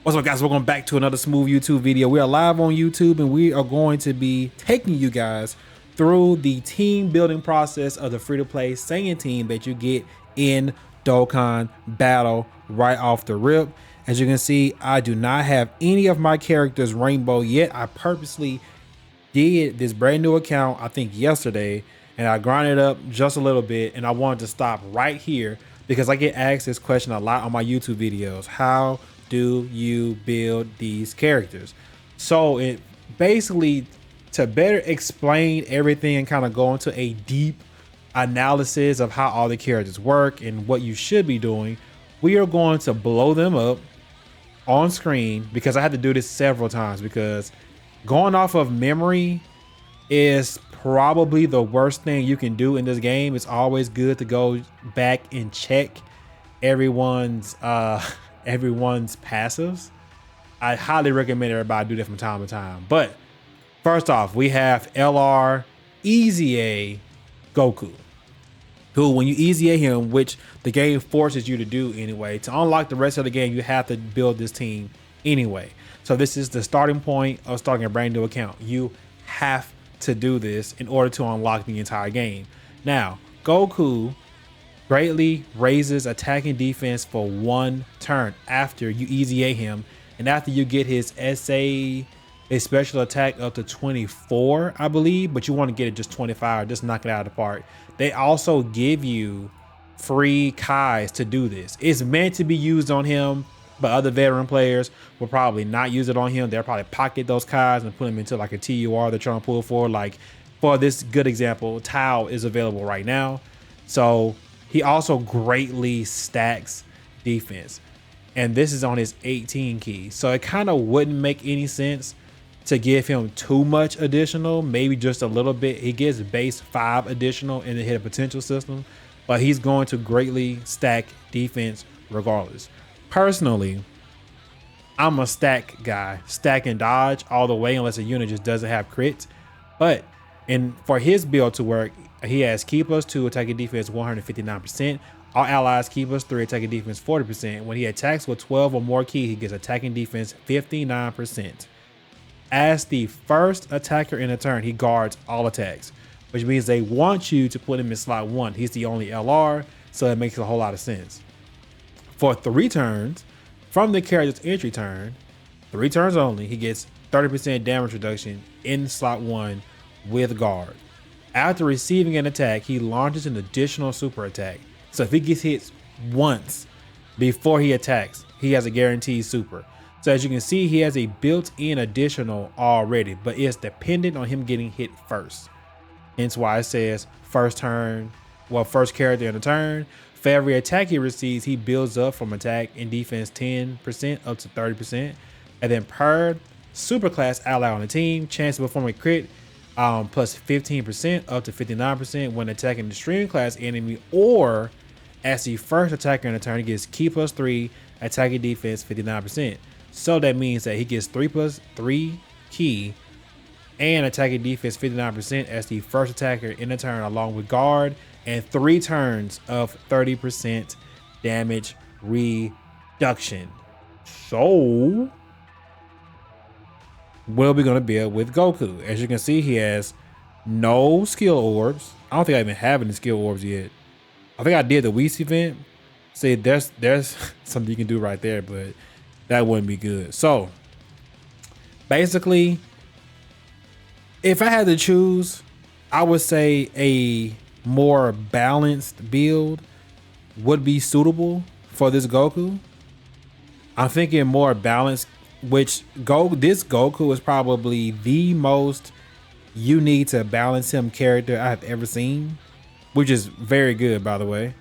What's up, guys? Welcome back to another smooth YouTube video. We are live on YouTube and we are going to be taking you guys through the team building process of the free-to-play Saiyan team that you get in Dokkan Battle right off the rip. As you can see, I do not have any of my characters rainbow yet. I purposely did this brand new account, I think yesterday, and I grinded up just a little bit, and I wanted to stop right here because I get asked this question a lot on my YouTube videos. How do you build these characters? So it basically, to better explain everything and kind of go into a deep analysis of how all the characters work and what you should be doing, we are going to blow them up on screen because I had to do this several times because going off of memory is probably the worst thing you can do in this game. It's always good to go back and check everyone's passives. I highly recommend everybody do that from time to time. But first off, we have LR EZA Goku, who when you EZA him, which the game forces you to do anyway, to unlock the rest of the game, you have to build this team anyway. So this is the starting point of starting a brand new account. You have to do this in order to unlock the entire game. Now, Goku greatly raises attacking defense for 1 turn after you EZA him, and after you get his SA, a special attack up to 24, I believe, but you want to get it just 25, just knock it out of the park. They also give you free Kais to do this. It's meant to be used on him, but other veteran players will probably not use it on him. They'll probably pocket those Kais and put them into like a TUR they're trying to pull for. Like for this good example, Tao is available right now. So he also greatly stacks defense, and this is on his 18 key. So it kind of wouldn't make any sense to give him too much additional, maybe just a little bit. He gets base 5 additional in the hit potential system, but he's going to greatly stack defense regardless. Personally, I'm a stack guy, stack and dodge all the way unless a unit just doesn't have crits. But for his build to work, he has key +2, attacking defense 159%. All allies key +3, attacking defense 40%. When he attacks with 12 or more key, he gets attacking defense 59%. As the first attacker in a turn, he guards all attacks, which means they want you to put him in slot 1. He's the only LR, so it makes a whole lot of sense. For 3 turns, from the character's entry turn, 3 turns only, he gets 30% damage reduction in slot 1 with guard. After receiving an attack, he launches an additional super attack. So if he gets hit once before he attacks, he has a guaranteed super. So as you can see, he has a built-in additional already, but it's dependent on him getting hit first. Hence why it says first turn, well, first character in a turn. For every attack he receives, he builds up from attack and defense 10% up to 30%. And then per superclass ally on the team, chance to perform a crit plus 15% up to 59% when attacking the stream class enemy, or as the first attacker in a turn, he gets key +3, attacking defense 59%. So that means that he gets 3+3 key and attacking defense 59% as the first attacker in a turn, along with guard and 3 turns of 30% damage reduction. So what are we going to build with Goku? As you can see, he has no skill orbs. I don't think I even have any skill orbs yet. I think I did the Whis event. See, there's something you can do right there, but that wouldn't be good. So basically, if I had to choose, I would say a more balanced build would be suitable for this Goku. I'm thinking more balanced, which this Goku is probably the most you need to balance him character I have ever seen, which is very good, by the way.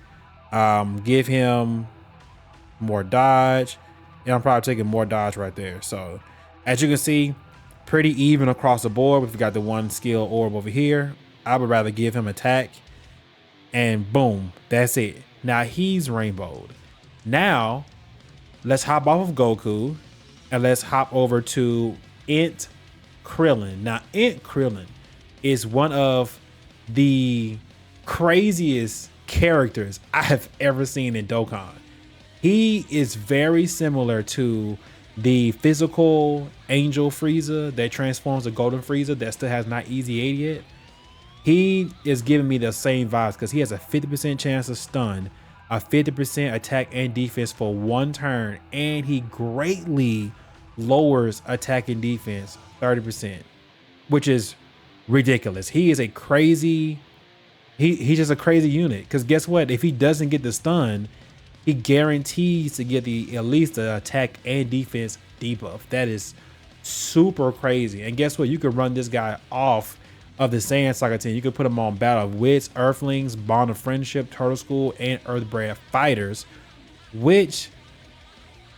Give him more dodge, and I'm probably taking more dodge right there. So as you can see, pretty even across the board. We've got the 1 skill orb over here. I would rather give him attack, and boom, that's it. Now he's rainbowed. Now let's hop off of Goku and let's hop over to EZA Krillin. Now EZA Krillin is one of the craziest characters I have ever seen in Dokkan. He is very similar to the physical Angel Frieza that transforms to Golden Frieza that still has not EZA yet, he is giving me the same vibes because he has a 50% chance of stun, a 50% attack and defense for 1 turn, and he greatly lowers attack and defense 30%, which is ridiculous. He is a crazy, he's just a crazy unit, because guess what? If he doesn't get the stun, he guarantees to get at least the attack and defense debuff. That is super crazy. And guess what? You could run this guy off of the Saiyan Saga team. You could put him on Battle of Wits, Earthlings, Bond of Friendship, Turtle School, and Earthbred Fighters, which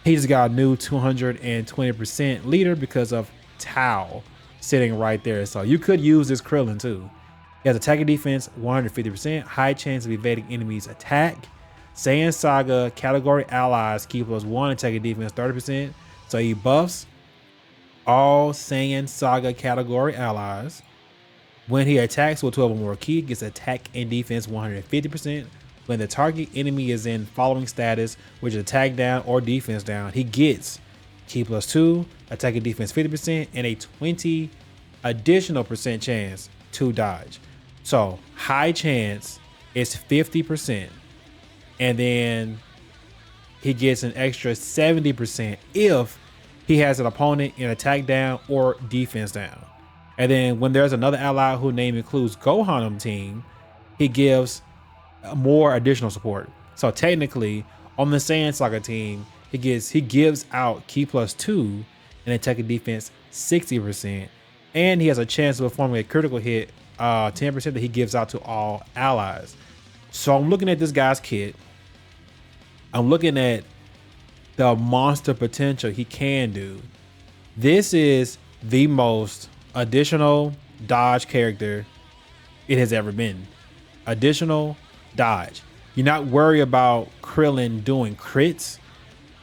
he just got a new 220% leader because of Tao sitting right there. So you could use this Krillin too. He has attack and defense 150%, high chance of evading enemies' attack. Saiyan Saga category allies keep +1 attack and defense 30%. So he buffs all Saiyan Saga category allies. When he attacks with 12 or more ki, gets attack and defense 150%. When the target enemy is in following status, which is attack down or defense down, he gets ki +2, attack and defense 50%, and a 20 additional % chance to dodge. So high chance is 50%. And then he gets an extra 70% if he has an opponent in attack down or defense down. And then when there's another ally whose name includes Gohan on the team, he gives more additional support. So technically, on the Saiyan Saga team, he gives out ki +2 and attack and defense 60%, and he has a chance of performing a critical hit 10% that he gives out to all allies. So I'm looking at this guy's kit. I'm looking at the monster potential he can do. This is the most additional dodge character it has ever been. Additional dodge. You're not worried about Krillin doing crits.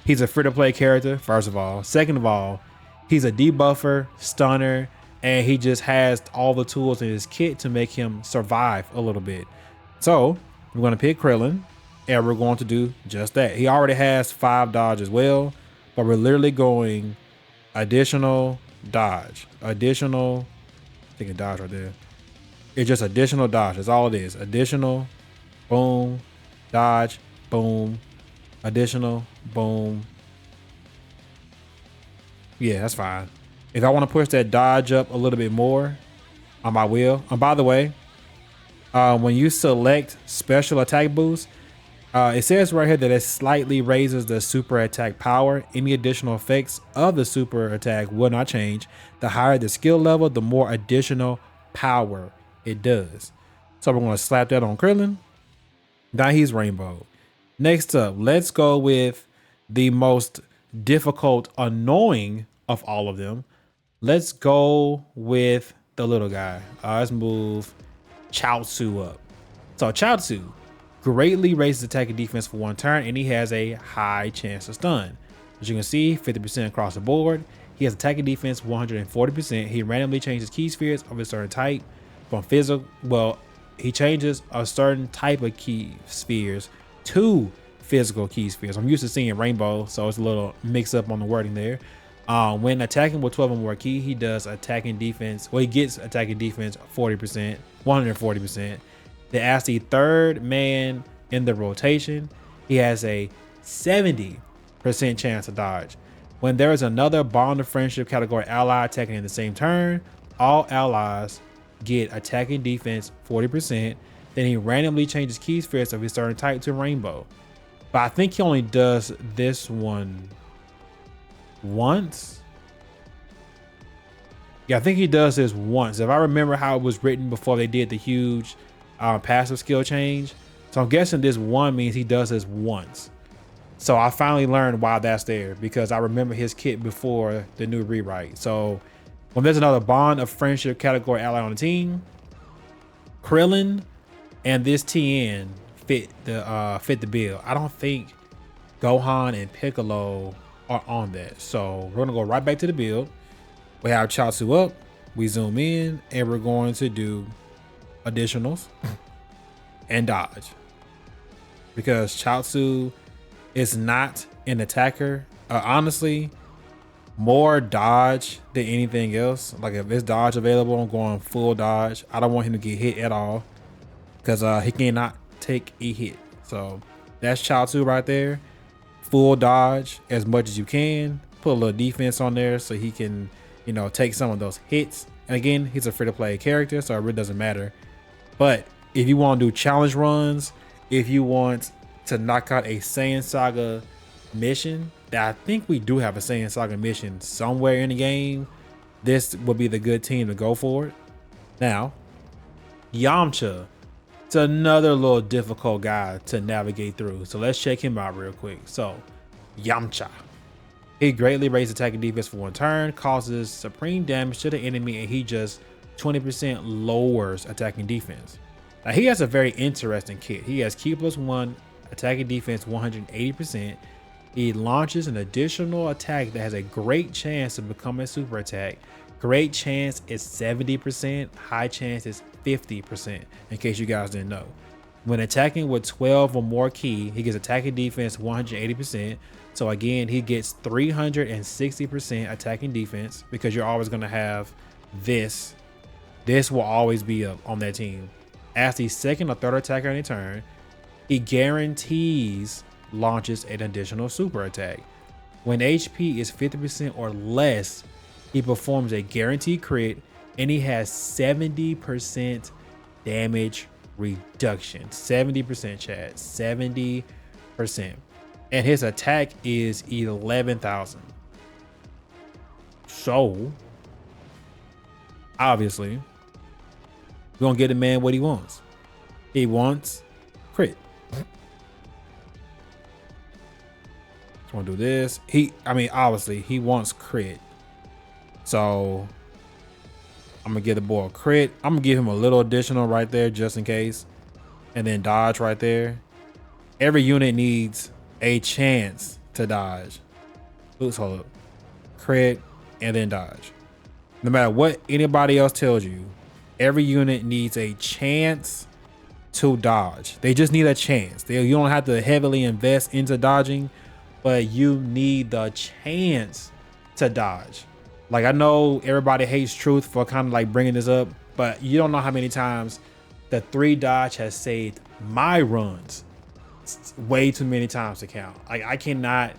He's a free-to-play character, first of all. Second of all, he's a debuffer, stunner, and he just has all the tools in his kit to make him survive a little bit. So we're going to pick Krillin, and we're going to do just that. He already has 5 dodge as well, but we're literally going additional dodge. Additional, I think a dodge right there. It's just additional dodge. That's all it is. Additional, boom, dodge, boom, additional, boom. Yeah, that's fine. If I want to push that dodge up a little bit more, I will. And by the way, when you select special attack boost, it says right here that it slightly raises the super attack power. Any additional effects of the super attack will not change. The higher the skill level, the more additional power it does. So we're going to slap that on Krillin. Now he's rainbow. Next up, let's go with the most difficult, annoying of all of them. Let's go with the little guy. Let's move Chiaotzu up. So Chiaotzu greatly raises attack and defense for 1 turn, and he has a high chance of stun. As you can see, 50% across the board. He has attack and defense 140%. He randomly changes ki spheres of a certain type from physical. Well, he changes a certain type of ki spheres to physical ki spheres. I'm used to seeing rainbow, so it's a little mix up on the wording there. When attacking with 12 or more ki, he does attack and defense. Well, he gets attack and defense 40%, 140%. Then as the 3rd man in the rotation, he has a 70% chance to dodge. When there is another bond of friendship category ally attacking in the same turn, all allies get attack and defense 40%. Then he randomly changes ki spheres of his certain type to rainbow. But I think he only does this one once. Yeah, I think he does this once. If I remember how it was written before they did the huge passive skill change. So I'm guessing this one means he does this once. So I finally learned why that's there, because I remember his kit before the new rewrite. So when there's another bond of friendship category ally on the team, Krillin and this Tien fit the bill. I don't think Gohan and Piccolo are on that. So we're gonna go right back to the build. We have Chiaotzu up, we zoom in, and we're going to do additionals and dodge, because Chiaotzu is not an attacker. Honestly, more dodge than anything else. Like if it's dodge available, I'm going full dodge. I don't want him to get hit at all because he cannot take a hit. So that's Chiaotzu right there. Full dodge as much as you can. Put a little defense on there so he can, you know, take some of those hits. And again, he's a free-to-play character, so it really doesn't matter. But if you want to do challenge runs, if you want to knock out a Saiyan Saga mission, that I think we do have a Saiyan Saga mission somewhere in the game, this would be the good team to go for it. Now, Yamcha, it's another little difficult guy to navigate through. So let's check him out real quick. So, Yamcha. He greatly raises attack and defense for one turn, causes supreme damage to the enemy, and he just 20% lowers attack and defense. Now, he has a very interesting kit. He has Q+1 attack and defense 180%. He launches an additional attack that has a great chance to become a super attack. Great chance is 70%, high chance is 50%, in case you guys didn't know. When attacking with 12 or more ki, he gets attack and defense 180%. So again, he gets 360% attacking defense because you're always going to have this. This will always be up on that team. As the second or third attacker in a turn, he guarantees launches an additional super attack. When HP is 50% or less, he performs a guaranteed crit and he has 70% damage reduction. 70%, chat. 70%. And his attack is 11,000. So, obviously, we're gonna get the man what he wants. He wants crit. Just wanna do this. Obviously, he wants crit. So, I'm gonna give the boy a crit. I'm gonna give him a little additional right there just in case. And then dodge right there. Every unit needs a chance to dodge. Oops, hold up. Crit and then dodge. No matter what anybody else tells you, every unit needs a chance to dodge. They just need a chance. You don't have to heavily invest into dodging, but you need the chance to dodge. Like, I know everybody hates Truth for kind of like bringing this up, but you don't know how many times the 3 dodge has saved my runs. It's way too many times to count. Like, I cannot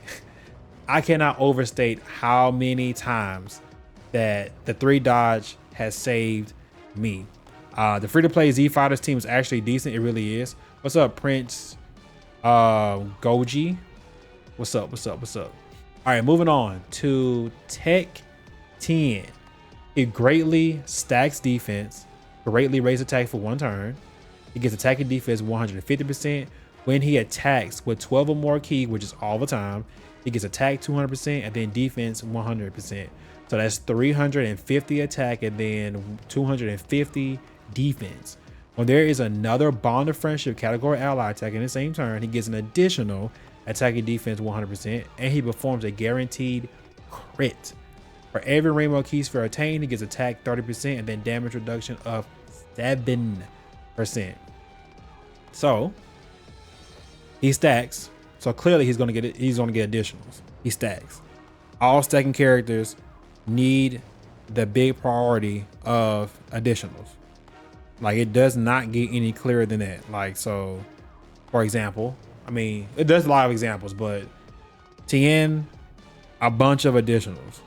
overstate how many times that the 3 dodge has saved me. The free-to-play Z Fighters team is actually decent. It really is. What's up, Prince Goji? What's up? All right, moving on to Tech 10. It greatly stacks defense, greatly raises attack for one turn. It gets attack and defense 150%. When he attacks with 12 or more ki, which is all the time, he gets attack 200% and then defense 100%. So that's 350 attack and then 250 defense. When there is another bond of friendship category ally attack in the same turn, he gets an additional attack and defense 100%, and he performs a guaranteed crit. For every rainbow key sphere attained, he gets attack 30% and then damage reduction of 7%. So he stacks. So clearly he's gonna get it. He's gonna get additionals. He stacks. All stacking characters need the big priority of additionals. Like, it does not get any clearer than that. Like, so for example, I mean, it does a lot of examples, but Tien, a bunch of additionals.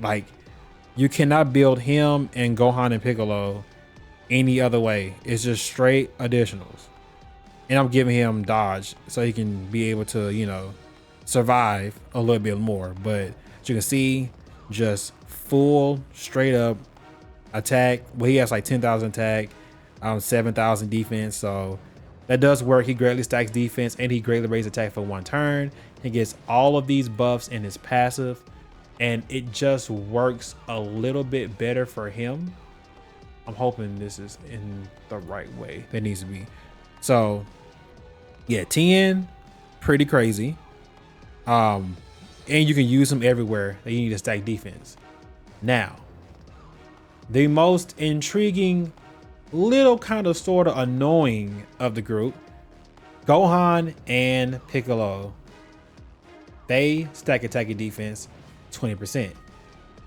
Like, you cannot build him and Gohan and Piccolo any other way. It's just straight additionals. And I'm giving him dodge so he can be able to, you know, survive a little bit more. But as you can see, just full straight up attack. Well, he has like 10,000 attack, 7,000 defense. So that does work. He greatly stacks defense and he greatly raises attack for one turn. He gets all of these buffs in his passive, and it just works a little bit better for him. I'm hoping this is in the right way. That needs to be. So yeah, Tien, pretty crazy. And you can use him everywhere that you need to stack defense. Now, the most intriguing, little kind of sort of annoying of the group, Gohan and Piccolo. They stack attack and defense 20%.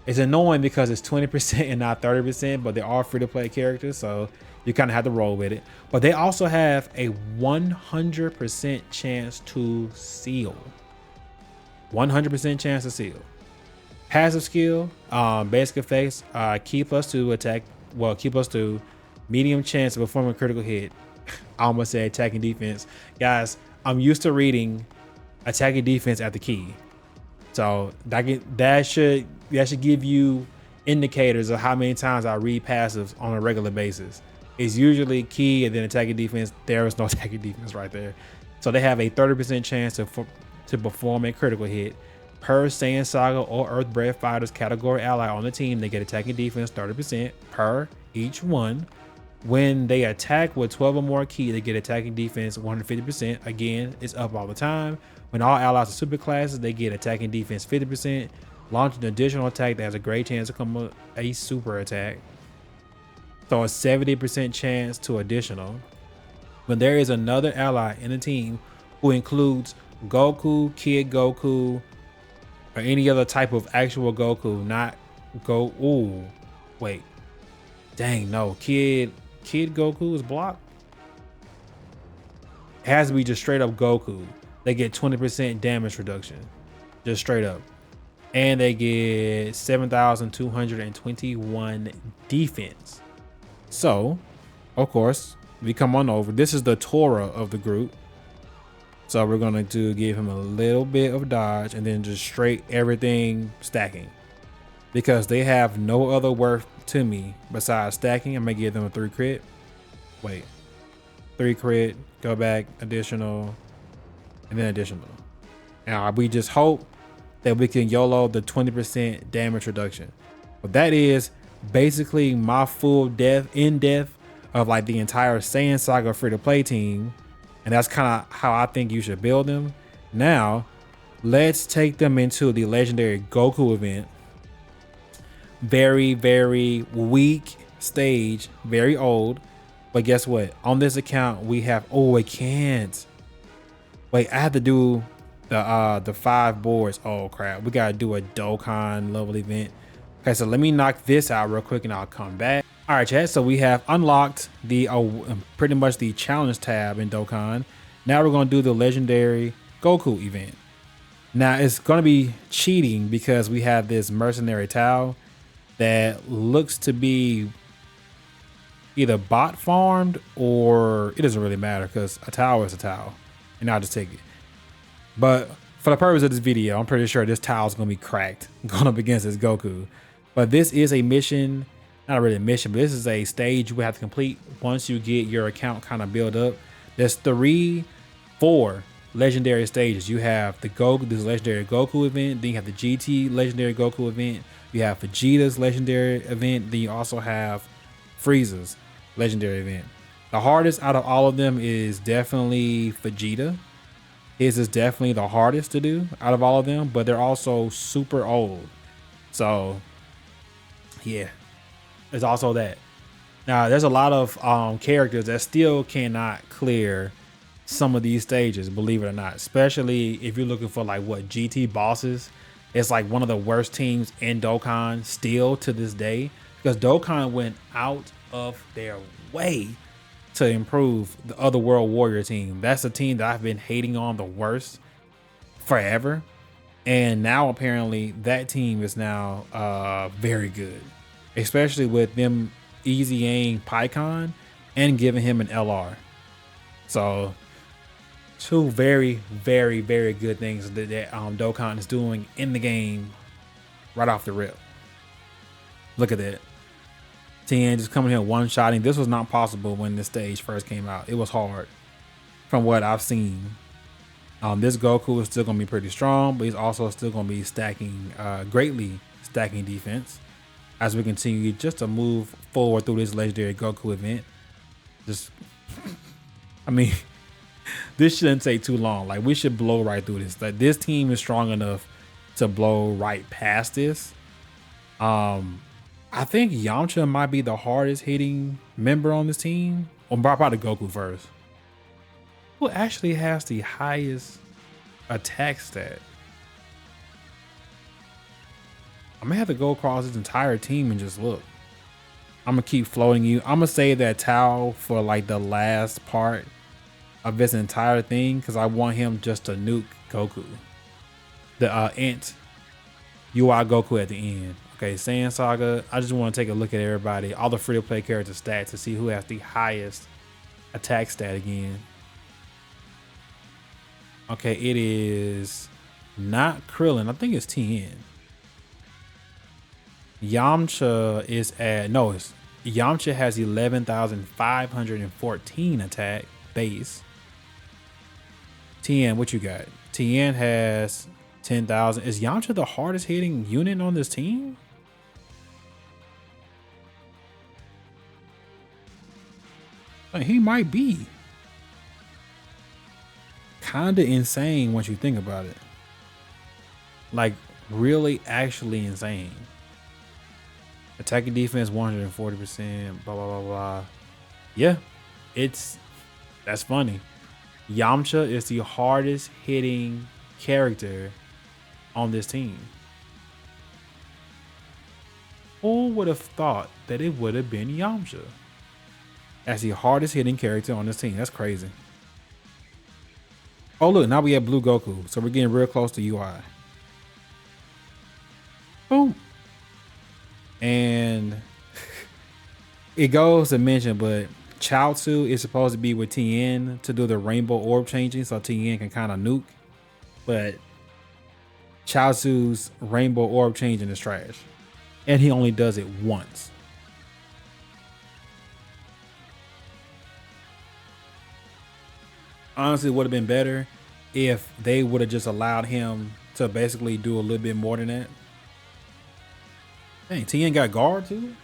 It's annoying because it's 20% and not 30%, but they are free-to-play characters, so you kind of have to roll with it. But they also have a 100% chance to seal. 100% chance to seal. Passive skill, basic effects, key +2 attack, well, key +2, medium chance of performing a critical hit. I almost said attacking defense. Guys, I'm used to reading attacking defense at the key. So that should give you indicators of how many times I read passives on a regular basis. It's usually key and then attacking defense. There is no attacking defense right there. So they have a 30% chance to perform a critical hit. Per Saiyan Saga or Earth Breath Fighters category ally on the team, they get attacking defense 30% per each one. When they attack with 12 or more key, they get attacking defense 150%. Again, it's up all the time. When all allies are super classes, they get attacking defense 50%. Launch an additional attack that has a great chance to come with a super attack. So a 70% chance to additional. When there is another ally in the team who includes Goku, Kid Goku, or any other type of actual Goku, not go. Ooh, wait, dang, no, Kid Goku is blocked. It has to be just straight up Goku. They get 20% damage reduction, just straight up, and they get 7,221 defense. So, of course, we come on over. This is the Torah of the group. So we're going to give him a little bit of dodge and then just straight everything stacking, because they have no other worth to me besides stacking. I'm going to give them a 3 crit. Wait, 3 crit, go back, additional, and then additional. Now we just hope that we can YOLO the 20% damage reduction. But that is basically my full in-depth of like the entire Saiyan Saga free-to-play team. And that's kind of how I think you should build them. Now, let's take them into the legendary Goku event. Very, very weak stage, very old. But guess what? On this account, we have, oh, I can't. Wait, I have to do the 5 boards. Oh crap, we gotta do a Dokkan level event. Okay, so let me knock this out real quick and I'll come back. All right, chat, so we have unlocked the pretty much the challenge tab in Dokkan. Now we're gonna do the legendary Goku event. Now it's gonna be cheating because we have this mercenary Tao that looks to be either bot farmed or it doesn't really matter because a Tao is a Tao, and I'll just take it. But for the purpose of this video, I'm pretty sure this Tao is gonna be cracked going up against this Goku. But this is a mission. Not really a mission, but this is a stage you have to complete once you get your account kind of build up. There's 4 legendary stages. You have the this legendary Goku event, then you have the GT legendary Goku event, you have Vegeta's legendary event, then you also have Frieza's legendary event. The hardest out of all of them is definitely Vegeta. His is definitely the hardest to do out of all of them, but they're also super old. So yeah. There's also that. Now, there's a lot of characters that still cannot clear some of these stages, believe it or not, especially if you're looking for like what GT bosses. It's like one of the worst teams in Dokkan still to this day, because Dokkan went out of their way to improve the other World Warrior team. That's a team that I've been hating on the worst forever. And now apparently that team is now very good. Especially with them EZAing Piccolo and giving him an LR. So 2 very, very, very good things that Dokkan is doing in the game right off the rip. Look at that. Tien just coming here one-shotting. This was not possible when this stage first came out. It was hard from what I've seen. This Goku is still going to be pretty strong, but he's also still going to be stacking, greatly stacking defense as we continue just to move forward through this legendary Goku event. Just, I mean, this shouldn't take too long. Like, we should blow right through this. Like, this team is strong enough to blow right past this. I think Yamcha might be the hardest hitting member on this team. Or probably Goku first. Who actually has the highest attack stat? I'm gonna have to go across his entire team and just look. I'm gonna keep floating you. I'm gonna save that towel for like the last part of this entire thing because I want him just to nuke Goku. The Int UI Goku at the end. Okay, Saiyan Saga. I just want to take a look at everybody, all the free-to-play character stats to see who has the highest attack stat again. Okay, it is not Krillin. I think it's Tien. Yamcha is at, no, it's Yamcha has 11,514 attack base. Tien, what you got? Tien has 10,000. Is Yamcha the hardest hitting unit on this team? He might be. Kinda insane once you think about it. Like really actually insane. Attacking defense 140%, blah blah blah blah. Yeah, that's funny. Yamcha is the hardest hitting character on this team. Who would have thought that it would have been Yamcha as the hardest hitting character on this team? That's crazy. Oh look, now we have Blue Goku, so we're getting real close to UI. Boom. And it goes to mention, but Chiaotzu is supposed to be with Tien to do the rainbow orb changing, so Tien can kind of nuke. But Chiaotzu's rainbow orb changing is trash, and he only does it once. Honestly, it would have been better if they would have just allowed him to basically do a little bit more than that. Dang, Tien got guard too?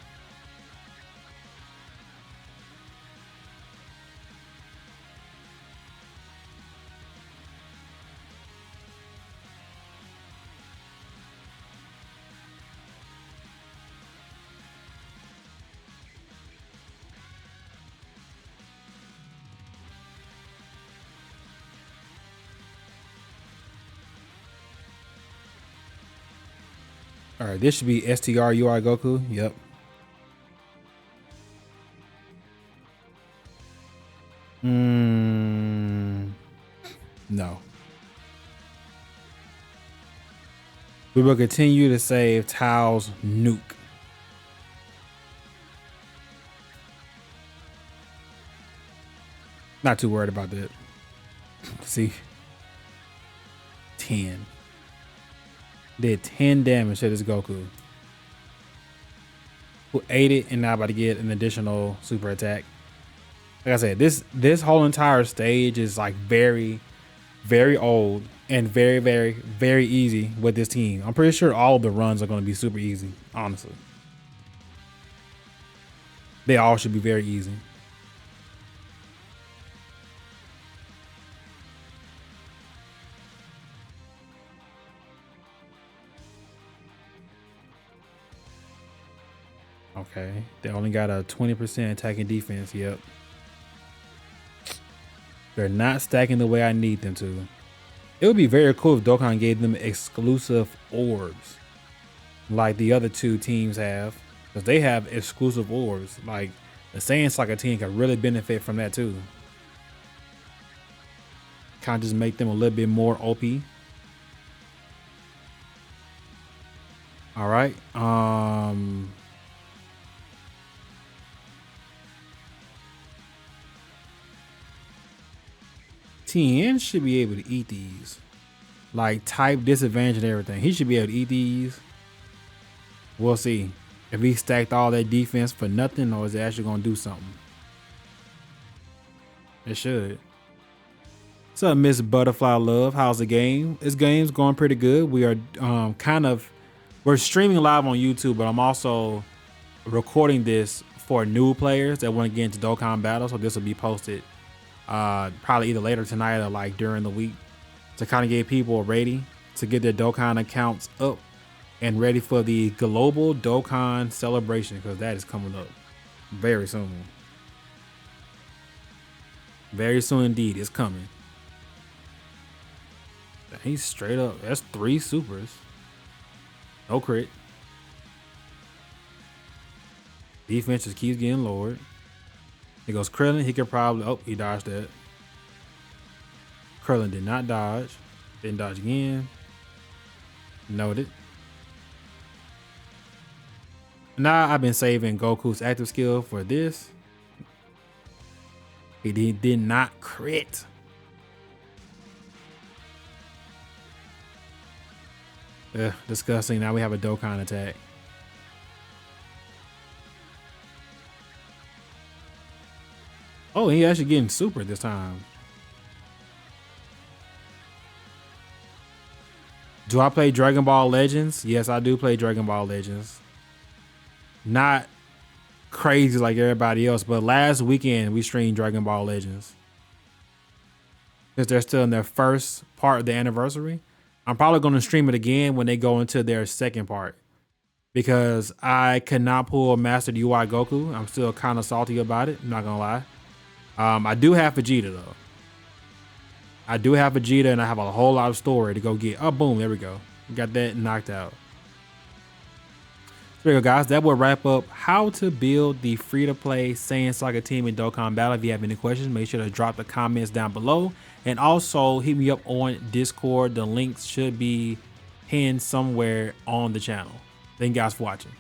All right, this should be STR UI Goku. Yep. No. We will continue to save Tao's nuke. Not too worried about that. See? 10. Did 10 damage to this Goku, who ate it and now about to get an additional super attack. Like I said, this whole entire stage is like very, very old and very, very, very easy with this team. I'm pretty sure all of the runs are going to be super easy, honestly. They all should be very easy. Okay, they only got a 20% attacking defense. Yep. They're not stacking the way I need them to. It would be very cool if Dokkan gave them exclusive orbs like the other two teams have, because they have exclusive orbs. Like the Saiyan Saga team could really benefit from that too. Kind of just make them a little bit more OP. All right. Tien should be able to eat these. Like type disadvantage and everything. He should be able to eat these. We'll see if he stacked all that defense for nothing or is it actually going to do something. It should. What's up, Miss Butterfly Love? How's the game? This game's going pretty good. We are we're streaming live on YouTube, but I'm also recording this for new players that want to get into Dokkan Battle. So this will be posted probably either later tonight or like during the week to kind of get people ready to get their Dokkan accounts up and ready for the global Dokkan celebration, because that is coming up very soon. Very soon indeed. It's coming. He's straight up. That's 3 supers. No crit. Defense just keeps getting lowered. Here goes Krillin. He could probably, oh, he dodged that. Krillin did not dodge. Didn't dodge again. Noted. Now I've been saving Goku's active skill for this. He did not crit. Disgusting. Now we have a Dokkan attack. Oh, he actually getting super this time. Do I play Dragon Ball Legends? Yes, I do play Dragon Ball Legends. Not crazy like everybody else, but last weekend we streamed Dragon Ball Legends. Because they're still in their first part of the anniversary. I'm probably going to stream it again when they go into their second part. Because I could not pull Mastered UI Goku. I'm still kind of salty about it. I'm not going to lie. I do have Vegeta though. I do have Vegeta and I have a whole lot of story to go get. Oh, boom. There we go. Got that knocked out. So there you go, guys. That will wrap up how to build the free-to-play Saiyan Saga team in Dokkan Battle. If you have any questions, make sure to drop the comments down below. And also hit me up on Discord. The links should be pinned somewhere on the channel. Thank you guys for watching.